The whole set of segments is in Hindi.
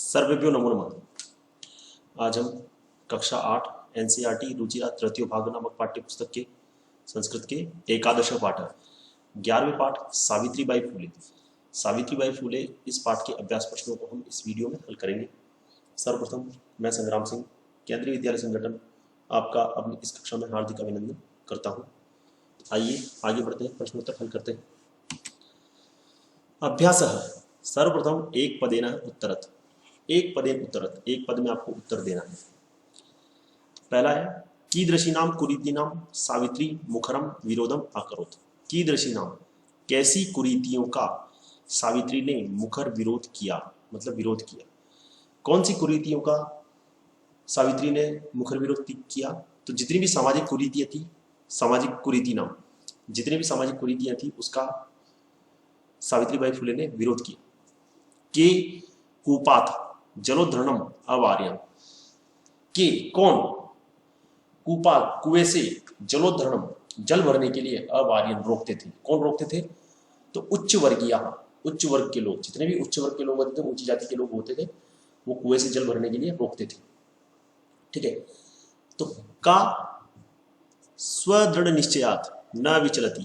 सर्वेभ्यो नमो नमः। आज हम कक्षा 8 एनसीईआरटी रुचिरा तृतीय भाग नामक पाठ्य पुस्तक के संस्कृत के एकादश पाठ 11वें पाठ सावित्रीबाई फूले। सावित्रीबाई फूले इस पाठ के अभ्यास प्रश्नों को हम इस वीडियो में हल करेंगे। सर्वप्रथम मैं संग्राम सिंह, केंद्रीय विद्यालय संगठन, आपका अपनी इस कक्षा में हार्दिक अभिनंदन करता हूँ। आइए आगे बढ़ते हैं, प्रश्नोत्तर हल करते हैं। अभ्यास सर्वप्रथम एक पदेन उत्तरत, एक पदेन उत्तरत, एक पद में आपको उत्तर देना है। पहला है कीदृशी नाम कुरीति नाम सावित्री मुखरम विरोधम अकरोत। कीदृशी नाम, कैसी कुरीतियों का सावित्री ने मुखर विरोध किया, मतलब विरोध किया। कौन सी कुरीतियों का सावित्री ने मुखर विरोध किया? तो जितनी भी सामाजिक कुरीतियां थी, सामाजिक कुरीति नाम, जितनी भी सामाजिक कुरीतियां थी उसका सावित्रीबाई फुले ने विरोध किया। के कूपात जलोधरणम अवार्यम, के कौन, कूपात कुएं से, जलोधरणम जल भरने के लिए, अवार्यम रोकते थे। कौन रोकते थे? तो उच्च वर्गीय, उच्च वर्ग के लोग, जितने भी उच्च वर्ग के लोग होते थे, ऊंची जाति के लोग होते थे, वो कुएं से जल भरने के लिए रोकते थे। ठीक है। तो का स्वदृढ़ निश्चयात न विचलती,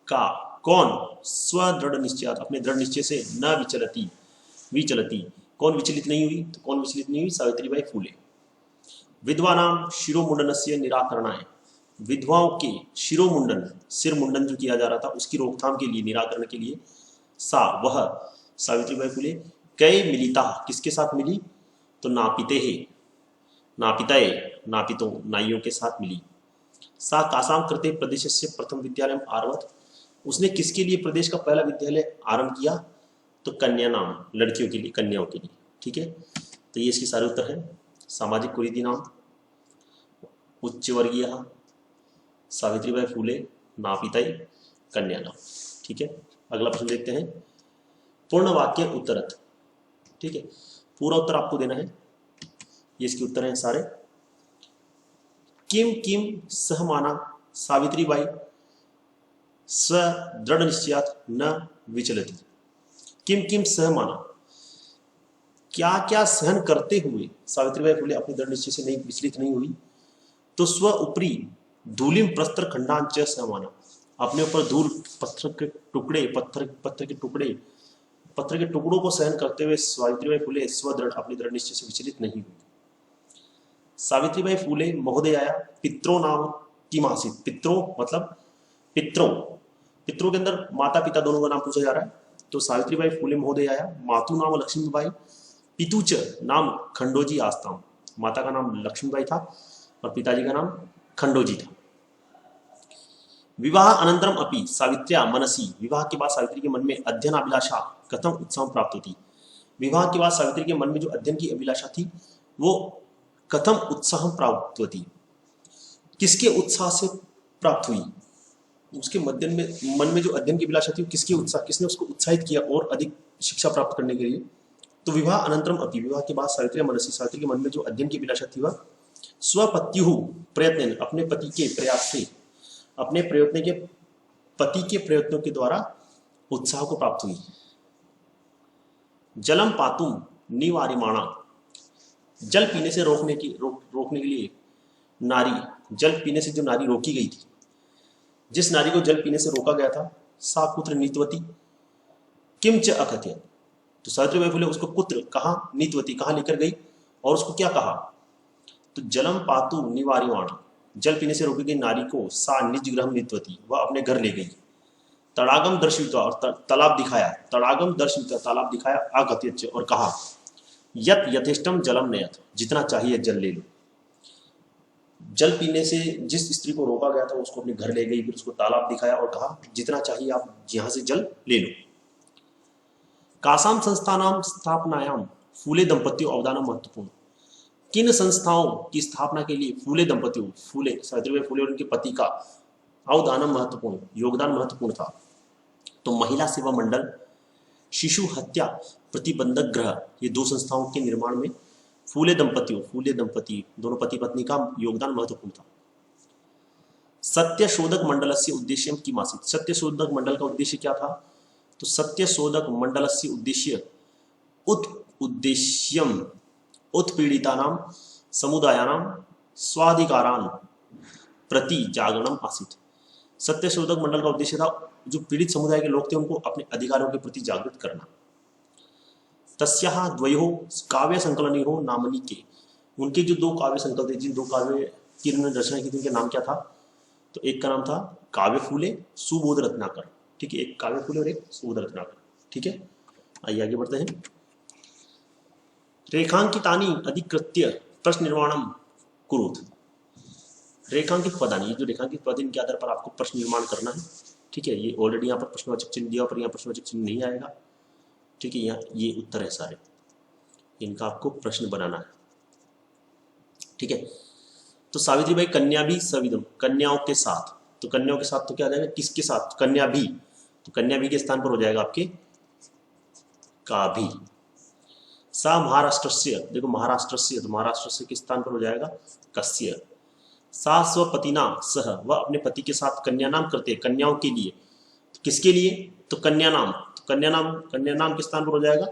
का कौन स्वदृढ़ निश्चयात, अपने दृढ़ निश्चय से, न विचलती, विचलती कौन विचलित नहीं हुई? तो कौन विचलित नहीं हुई? सावित्रीबाई फूले। विधवानाम शिरोमुंडनस्य निराकरणाय, विधवाओं के शिरोमुंडन, सिर मुंडन जो किया जा रहा था उसकी रोकथाम के लिए, निराकरण के लिए, सा वह सावित्रीबाई फूले कई मिलिता, किसके साथ मिली? तो नापिते है, नापितय, नापितों, नाइयों के साथ मिली। सा कासाम कृते प्रदेश से प्रथम विद्यालय आरवत, उसने किसके लिए प्रदेश का पहला विद्यालय आरंभ किया? तो कन्या नाम, लड़कियों के लिए, कन्याओं के लिए। ठीक है। तो ये इसके सारे उत्तर है। सामाजिक कुरीति नाम, उच्च वर्गीय, सावित्रीबाई फूले, नापितय, कन्या नाम। ठीक है। अगला प्रश्न देखते हैं। पूर्ण वाक्य उत्तरत। ठीक है, पूरा उत्तर आपको देना है। ये इसके उत्तर हैं सारे। किम किम सहमाना सावित्रीबाई स्वदृढ़ निश्चयात न विचलती। किम किम सहमाना, क्या क्या सहन करते हुए सावित्रीबाई फुले अपने दृढ़ निश्चय से नहीं विचलित नहीं हुई? तो स्व ऊपरी धूलिम प्रस्तर खंडांच सहमाना, अपने ऊपर धूल, पत्थर के टुकड़े, पत्थर के टुकड़ों को सहन करते हुए सावित्रीबाई फुले स्वदृढ़, अपने दृढ़ निश्चय से विचलित नहीं हुई। सावित्रीबाई फुले महोदयाया पित्रो नाम किमासीत। पित्रो मतलब पित्रों, पित्रों के अंदर माता पिता दोनों का नाम पूछा जा रहा है। तो सावित्रीबाई फुले महोदयाया मातु नाम लक्ष्मीबाई, पितुच नाम खंडोजी आस्ताम। माता का नाम लक्ष्मीबाई था और पिताजी का नाम खंडोजी था। विवाह अनंतरम अपि सावित्र्या मनसी, विवाह के बाद सावित्री के मन में अध्ययन अभिलाषा कथम उत्साह प्राप्त होती। विवाह के बाद सावित्री के मन में जो अध्ययन की अभिलाषा थी वो कथम उत्साह प्राप्त होती, किसके उत्साह से प्राप्त हुई? उसके मन में जो अध्ययन की अभिलाषा थी किसकी उत्साह, किसने उसको उत्साहित किया और अधिक शिक्षा प्राप्त करने के लिए? तो विवाह अनंतरम अपि, विवाह के बाद सावित्री मनसी, सावित्री के मन में जो अध्ययन की अभिलाषा थी वह स्वपत्यु प्रयत्न, अपने पति के प्रयास से, अपने प्रयत्न के, पति के प्रयत्नों के द्वारा उत्साह को प्राप्त हुई। जलम पातुम निवारिमाणा, जल पीने से रोकने के लिए नारी, जल पीने से जो नारी रोकी गई थी, जिस नारी को जल पीने से रोका गया था, सा पुत्र नीतवती किम च अकथयत। तो सावित्रीबाई फुले उसको पुत्र कहा, नीतवती कहा लेकर गई और उसको क्या कहा? तो जलम पातु निवारिमाणा, जल पीने से रोकी गई नारी को सा निज गृह नीतवती, वह अपने घर ले गई। तड़ागम दर्शिता, और तालाब दिखाया, तड़ागम दर्शिता, तालाब दिखाया, अगत्यच, और कहा यत यथेष्टम जलम नयत, जितना चाहिए जल ले लो। जल पीने से जिस स्त्री को रोका गया था उसको अपने घर ले गई, फिर उसको तालाब दिखाया और कहा जितना चाहिए आप यहां से जल ले लो। कासाम संस्थानाम स्थापनायाम फूले दंपतियों अवदान महत्वपूर्ण, किन संस्थाओं की स्थापना के लिए फूले दंपतियों, फूले सावित्रीबाई फुले और उनके पति का अवदान महत्वपूर्ण, योगदान महत्वपूर्ण था? तो महिला सेवा मंडल, शिशु हत्या प्रतिबंधक गृह, ये दो संस्थाओं के निर्माण में फूले दंपति दोनों पति पत्नी का योगदान महत्वपूर्ण था। सत्य शोधक मंडल से उद्देश्य की मासिक, सत्य शोधक मंडल का उद्देश्य क्या था? तो सत्य शोधक मंडल से उद्देश्य उद्देश्यम उत्पीड़ितानां समुदायानां स्वाधिकारान् प्रति जागरणम आसीत्। सत्यशोधक मंडल का उद्देश्य था जो पीड़ित समुदाय के लोग थे उनको अपने अधिकारों के प्रति जागृत करना। तस्याः द्वयोः काव्य संकलनयोः नामनी के, उनके जो दो काव्य संकलन थे, जिन दो काव्य की उन्होंने रचना की थी उनके नाम क्या था? तो एक का नाम था काव्य फूले सुबोध रत्नाकर, ठीक है, एक काव्य फूले और एक सुबोध रत्नाकर, ठीक है। आइए आगे बढ़ते हैं। रेखांकितानि अधिकृत्य प्रश्न निर्माणम कुरुत। रेखांकित पदानि, जो रेखांकित पद इनके आधार पर आपको प्रश्न निर्माण करना है, ठीक है। ये ऑलरेडी यहाँ पर प्रश्नवाचक चिन्ह दिया पर यहाँ प्रश्नवाचक चिन्ह नहीं आएगा, ठीक है। यहाँ ये उत्तर है सारे, इनका आपको प्रश्न बनाना है, ठीक है। तो सावित्रीबाई कन्या भी सविदम, कन्याओं के साथ, तो कन्याओं के साथ तो क्या आ जाएगा? किसके साथ? कन्या भी, तो कन्या भी के स्थान पर हो जाएगा आपके का भी। सा महाराष्ट्र से, देखो महाराष्ट्र से, तो महाराष्ट्र से किस स्थान पर हो जाएगा? कस्य। सा स्वपतिना सह, वह अपने पति के साथ कन्या नाम करते हैं, कन्याओं के लिए। तो किसके लिए? तो कन्या नाम, तो कन्या नाम किस स्थान पर हो जाएगा?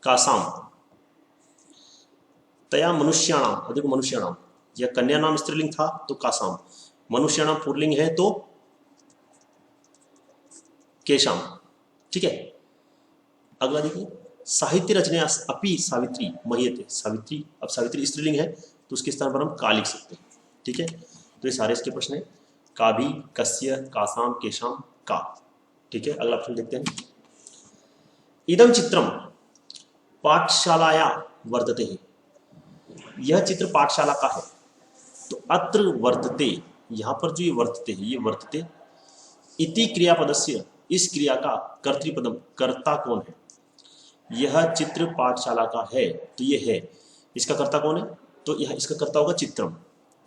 कासाम। तया मनुष्याणाम, देखो मनुष्याणाम, यह कन्या नाम स्त्रीलिंग था तो कासाम, मनुष्याणाम पुल्लिंग है तो केशाम, ठीक है। अगला देखिए, साहित्य रचना अपि सावित्री मह्यते, सावित्री, अब सावित्री स्त्रीलिंग है तो उसके स्थान पर हम का लिख सकते हैं, ठीक है। तो ये सारे इसके प्रश्न है, का भी, कस्य, कासाम, केशाम, का, ठीक है। अगला प्रश्न देखते हैं। इदम चित्रम पाठशालाया वर्तते है, यह चित्र पाठशाला का है। तो अत्र वर्तते, यहां पर जो ये वर्तते है, ये वर्तते इति क्रियापदस्य, इस क्रिया का कर्तृपदम, कर्ता कौन है? यह चित्र पाठशाला का है, तो ये है, इसका कर्ता कौन है? तो यह इसका कर्ता होगा चित्रम,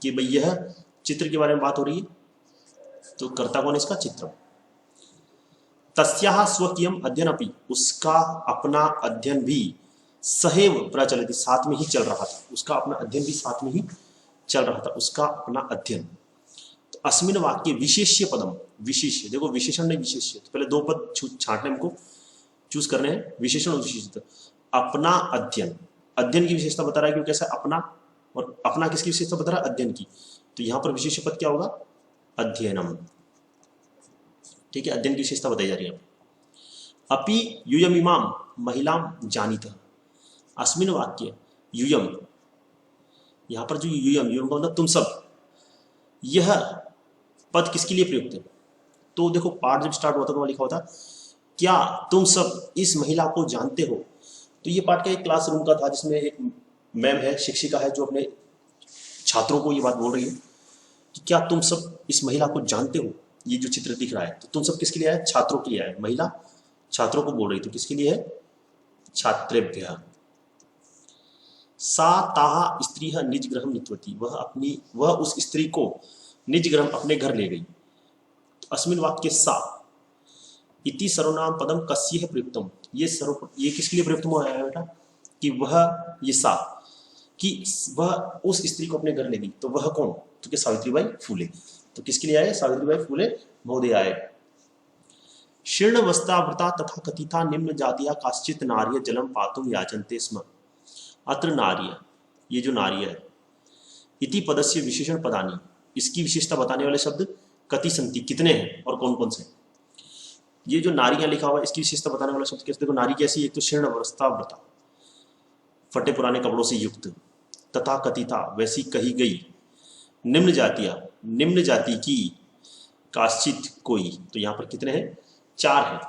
कि भाई यह चित्र के बारे में बात हो रही है, तो कर्ता कौन है इसका? चित्रम। तस्याः स्वकीयम अध्ययन अपि, उसका अपना अध्ययन भी सहैव प्रचलित, साथ में ही चल रहा था, उसका अपना अध्ययन भी साथ में ही चल रहा था, उसका अपना अध्ययन। तो अस्मिन वाक्य विशेष्य पदम, विशेष्य, देखो विशेषण नहीं विशेष्य, तो पहले दो पद छांटने हमको चूज करने हैं, विशेषण और विशेषित। अपना अध्ययन, अध्ययन की विशेषता बता रहा है, क्योंकि कैसा अपना, और अपना किसकी विशेषता बता रहा है? अध्ययन की। तो यहां पर विशेष्य पद क्या होगा? अध्ययनम, ठीक है, अध्ययन की विशेषता बताई जा रही है। अपि यूयम इमाम महिलाम जानीतः, अस्मिन वाक्य यूयम, यहां पर जो यूयम का मतलब तुम सब, यह पद किसके लिए प्रयुक्त है? तो देखो पाठ जब स्टार्ट होता तो लिखा होता क्या तुम सब इस महिला को जानते हो। तो ये पाठ का एक क्लासरूम का था, जिसमें एक मैम है, शिक्षिका है, जो अपने छात्रों को ये बात बोल रही है कि क्या तुम सब इस महिला को जानते हो। ये जो चित्र दिख रहा है, तो तुम सब किसके लिए आया? छात्रों के लिए आया, महिला छात्रों को बोल रही, तो किसके लिए है? छात्रेभ्यः। सा ताः स्त्रीः निज गृहं नीतवती, वह उस स्त्री को निज गृह, अपने घर ले गई। तो अस्मिन वाक्य सा इति सर्वनाम पदम कस्य प्रयुक्तम, ये किसके लिए प्रयुक्त हुआ है बेटा? कि वह, ये सा, कि वह उस स्त्री को अपने घर ले गई। तो वह कौन? तो क्या? सावित्रीबाई फूले। तो किसके लिए आए? सावित्रीबाई फूले महोदय आए। शीर्ण वस्त्रावृता तथा कथिता निम्न जातिया काश्चित नार्य जलम पातुम याचन्ते स्म। अत्र नार्य, ये जो नार्य है, इति पदस्य विशेषण पदानी, इसकी विशेषता बताने वाले शब्द कति संति, कितने हैं और कौन कौन से। ये जो नारियां लिखा हुआ है, इसकी विशेषता बताने वाला शब्द कैसे? देखो नारी कैसी, एक तो शीर्ण वस्त्रावृता, फटे पुराने कपड़ों से युक्त, तथा कथिता, वैसी कही गई, निम्न जातिया, निम्न जाति की, काश्चित, कोई। तो यहाँ पर कितने हैं? 4 हैं,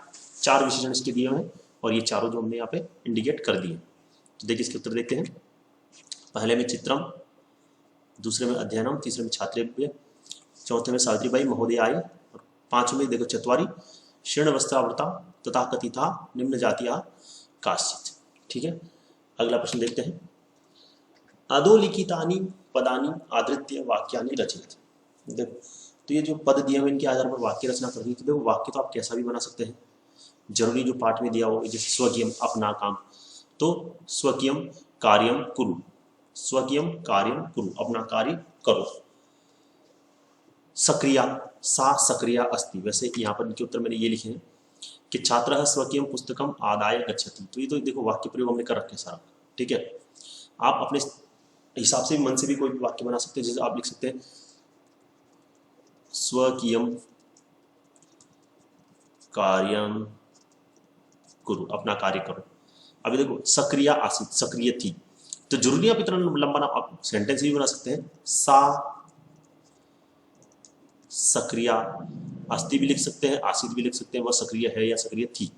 4 विशेषण इसके दिए हुए हैं, और ये चारों जो हमने यहाँ पे इंडिकेट कर दिए। तो देखिए इसके उत्तर देखते हैं। पहले में चित्रम, दूसरे में अध्ययनम, तीसरे में छात्रेभ्यः, चौथे में सावित्रीबाई महोदय आई, और 5वें में देखो चत्वारी शीर्ण वस्त्रावृता तथा कथिता निम्न जातिया काश्चित, ठीक है। अगला प्रश्न देखते हैं। अधोलिखितानि पदानि आधृत्य वाक्यानि रचयत। देखो तो ये जो पद दिए हुए इनके आधार पर वाक्य रचना करनी है। तो देखो वाक्य तो आप कैसा भी बना सकते हैं, जरूरी जो पाठ में दिया हो, जैसे स्वकीयम अपना काम, तो स्वकीयम कार्यम कुरु, स्वकीयम कार्यम कुरु, अपना कार्य करो। सक्रिया, सा सक्रिया अस्ति, वैसे यहाँ पर इनके उत्तर मैंने ये लिखे हैं कि छात्रः स्वकीयं पुस्तकम आदाय गच्छति। तो ये तो देखो वाक्य प्रयोग हमने कर रखे सारा, ठीक है। आप अपने हिसाब से भी मन से भी कोई भी वाक्य बना सकते हैं। जैसे आप लिख सकते हैं स्वकीयं कार्यं कुरु, अपना कार्य करो। अभी देखो सक्रिय आसीत, सक्रिय थी, तो जरूरी नहीं आप इतना लंबा ना, आप सेंटेंस भी बना सकते हैं। सा सक्रिय अस्ति भी लिख सकते हैं, आसित भी लिख सकते हैं, वह सक्रिय है या सक्रिय थी,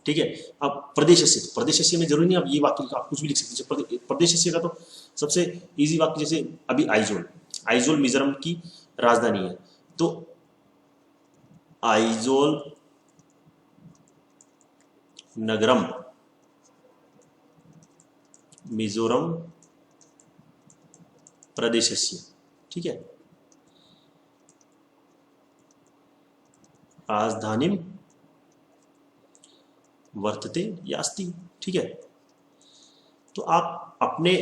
ठीक है। अब प्रदेशस्य, तो प्रदेशस्य में जरूरी नहीं आप ये वाक्य आप कुछ भी लिख सकते हैं। प्रदेशस्य का तो सबसे इजी वाक्य जैसे अभी आइजोल, आइजोल मिजोरम की राजधानी है, तो आइजोल नगरम मिजोरम प्रदेशस्य, ठीक है। राजधानी वर्तते या अस्ति, ठीक है। तो आप अपने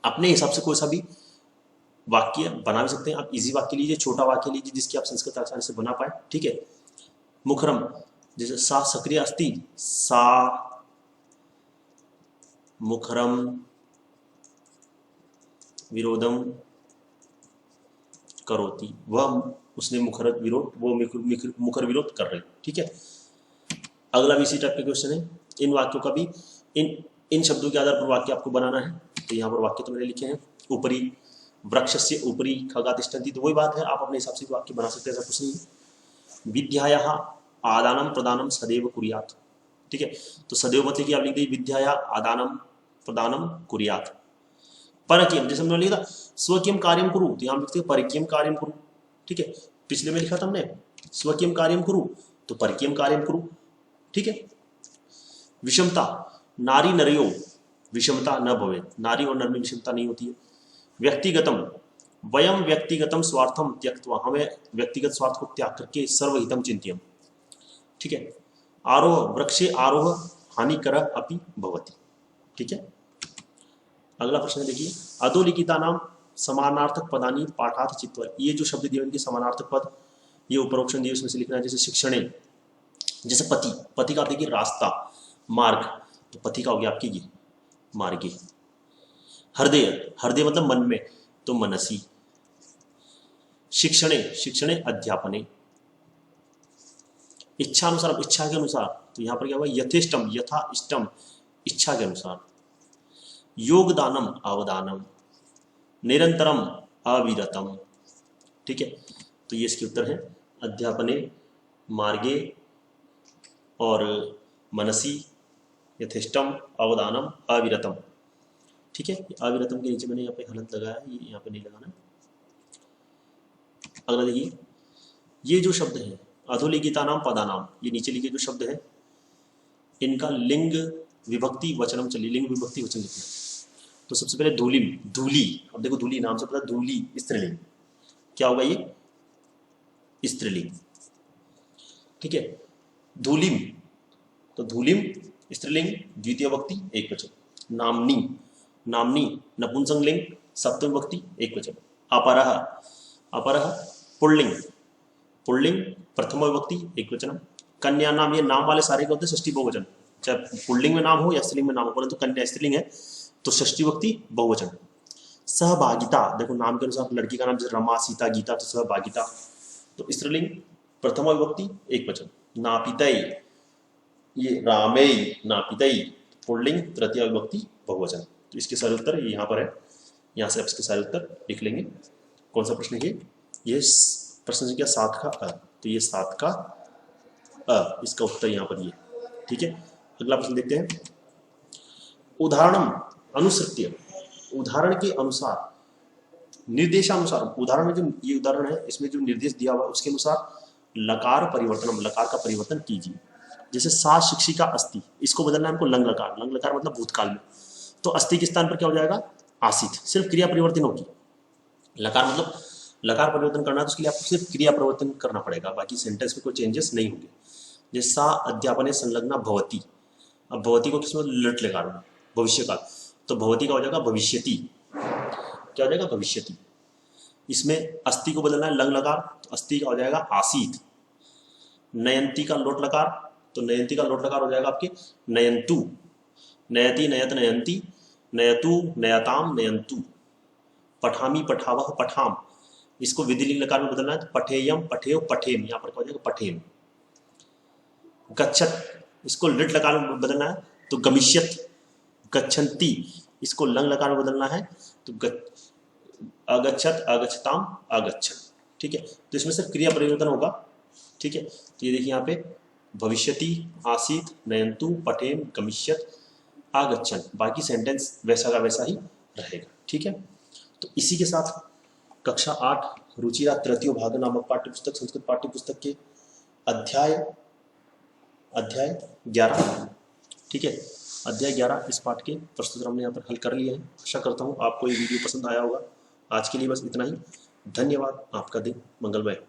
अपने हिसाब से कोई सा भी वाक्य बना भी सकते हैं। आप इजी वाक्य लीजिए, छोटा वाक्य लीजिए जिसकी आप संस्कृत आसानी से बना पाए, ठीक है। मुखरम, जैसे सा सक्रिय अस्ति, सा मुखरम विरोधम करोति, वह उसने मुखर विरोध, वो मुखर विरोध कर रही, ठीक है। अगला भी इसी टाइप का क्वेश्चन है। इन वाक्यों का भी इन शब्दों के आधार पर वाक्य आपको बनाना है। तो यहाँ पर वाक्य तो मैंने लिखे हैं, ऊपरी वृक्ष से ऊपरी खगा तिष्ठन्ति, तो वही बात है, आप अपने हिसाब से वाक्य बना सकते हैं, ऐसा कुछ नहीं। विद्यायाः आदानम प्रदानम सदैव कुर्यात्, ठीक है। तो सदैव मतलब कि आप लिख दीजिए विद्याया आदानम प्रदानम कुर्यात्। परकीयम, जैसे हमने लिखा था स्वकीयम कार्यम कुरु, तो यहाँ लिखते हैं परकीयम कार्यम कुरु, ठीक है। पिछले में लिखा था हमने स्वकीयम कार्यम कुरु, तो परकीयम कार्यम कुरु, ठीक है। विषमता, नारी नरयो विषमता न भवे, नारी और नर में विषमता नहीं होती है। व्यक्तिगतम, वयम व्यक्तिगतम स्वार्थम त्यक्त्वा, हमें व्यक्तिगत स्वार्थ को त्याग करके सर्वहितम चिंत्यम, ठीक है। आरोह, वृक्षे आरोह हानिकरः अपि भवति, ठीक है। अगला प्रश्न देखिए, अधोलिखिता नाम समानार्थक पदानी पाठार्थ चित्वा, ये जो शब्द दिए उनके समानार्थक पद ये उपरोक्षण दिए उसमें से लिखना है। जैसे शिक्षणे, जैसे पति, पति का देखिए रास्ता, मार्ग, तो पति का हो गया आपकी ये मार्गी। हृदय, हृदय मतलब मन में, तो मनसी। शिक्षणे, शिक्षणे अध्यापने। इच्छा अनुसार, इच्छा के अनुसार, तो यहां पर क्या हुआ यथेष्टम, यथा इष्टम, इच्छा के अनुसार। योगदानम अवदानम, निरंतरम अविरतम, ठीक है। तो ये इसके उत्तर है अध्यापने, मार्गे और मनसी, यथेष्टम, अवदानम, अविरतम, ठीक है। अविरतम के नीचे मैंने यहाँ पे हलंत लगाया है, ये यहाँ पे नहीं लगाना। अगला देखिए, ये जो शब्द है अधोलिखिता नाम पदानाम, ये नीचे लिखे जो शब्द है इनका लिंग विभक्ति वचनम चलिए, लिंग विभक्ति वचन लिखना। तो सबसे पहले धूलिम, धूली, अब देखो धूली नाम से पता, धूली स्त्रीलिंग, क्या होगा ये स्त्रीलिंग, ठीक है। धूलिम, तो धूलिम स्त्रीलिंग द्वितीय विभक्ति एक वचन। नामनी, नामनी नपुंसकलिंग सप्तमी विभक्ति एक वचन। अपरः, अपरः पुल्लिंग, पुल्लिंग प्रथम विभक्ति एक वचन। कन्या नाम, ये नाम वाले सारे के होते हैं षष्ठी बहुवचन, चाहे पुल्लिंग में नाम हो या स्त्रीलिंग में नाम हो, परंतु कन्या स्त्रीलिंग है तो षष्ठी विभक्ति बहुवचन। सहभागिता, देखो नाम के अनुसार लड़की का नाम जैसे रमा, सीता, गीता, तो सहभागिता, तो स्त्रीलिंग प्रथम विभक्ति एक वचन। नापितई, ये रामेय नापितई, पुल्लिंग तृतीय विभक्ति बहुवचन। तो इसके सारे उत्तर यहाँ पर है, यहाँ से आप इसके सारे उत्तर लिख लेंगे। कौन सा प्रश्न है ये प्रश्न संख्या 7 का अ, तो ये 7 का अ, इसका उत्तर यहाँ पर ये, ठीक है। अगला प्रश्न देखते हैं। उदाहरणम अनुसृत्य, उदाहरण के अनुसार, निर्देशानुसार, उदाहरण में जो ये उदाहरण है इसमें जो निर्देश दिया हुआ है उसके अनुसार लकार परिवर्तनम, लकार का परिवर्तन कीजिए। जैसे सा शिक्षिका अस्ति, इसको बदलना है हमको लंग लकार, लंग लकार मतलब भूतकाल में, तो अस्ति के स्थान पर क्या हो जाएगा आसित, सिर्फ क्रिया परिवर्तन होगी। लकार मतलब लकार परिवर्तन करना है तो उसके लिए आपको सिर्फ क्रिया परिवर्तन करना पड़ेगा, बाकी सेंटेंस में कोई चेंजेस नहीं होंगे। जैसे सा अध्यापने संलग्ना भवती, अब भवती को किसमें लट लगा रहा भविष्य काल, तो भवती का हो जाएगा भविष्यति, क्या हो जाएगा भविष्यति। इसमें अस्ति को बदलना है लंग लकार, तो अस्ति का हो जाएगा आसीत। नयंती का लोट लकार, तो नयंती का लोट लकार हो जाएगा आपके नयंतु। नयति नयत नयंती, नयतु नयताम नयंतु। पठामी पठावह पठाम, इसको विधिलिंग लकार में बदलना है तो पठेयम पठेय पठेम, यहाँ पर क्या हो जाएगा पठेम। गच्छत, इसको लिट लकार में बदलना है तो गमिष्यत। गच्छन्ति, इसको लंग लकार में बदलना है तो अगच्छत अगच्छताम अगच्छत। ठीक है, तो इसमें सिर्फ क्रिया परिवर्तन होगा। ठीक है, तो ये देखिए यहाँ पे भविष्यति, आसीत, नयंतु, पठेम, गमिष्यत, आगच्छन, बाकी सेंटेंस वैसा का वैसा ही रहेगा। ठीक है, तो इसी के साथ कक्षा 8 रुचिरा तृतीय भाग नामक पाठ्यपुस्तक संस्कृत पाठ्यपुस्तक के अध्याय 11, ठीक है, अध्याय 11 इस पाठ के प्रस्तुत हमने यहाँ पर हल कर लिए हैं। आशा करता हूँ आपको ये वीडियो पसंद आया होगा। आज के लिए बस इतना ही। धन्यवाद, आपका दिन मंगलमय हो।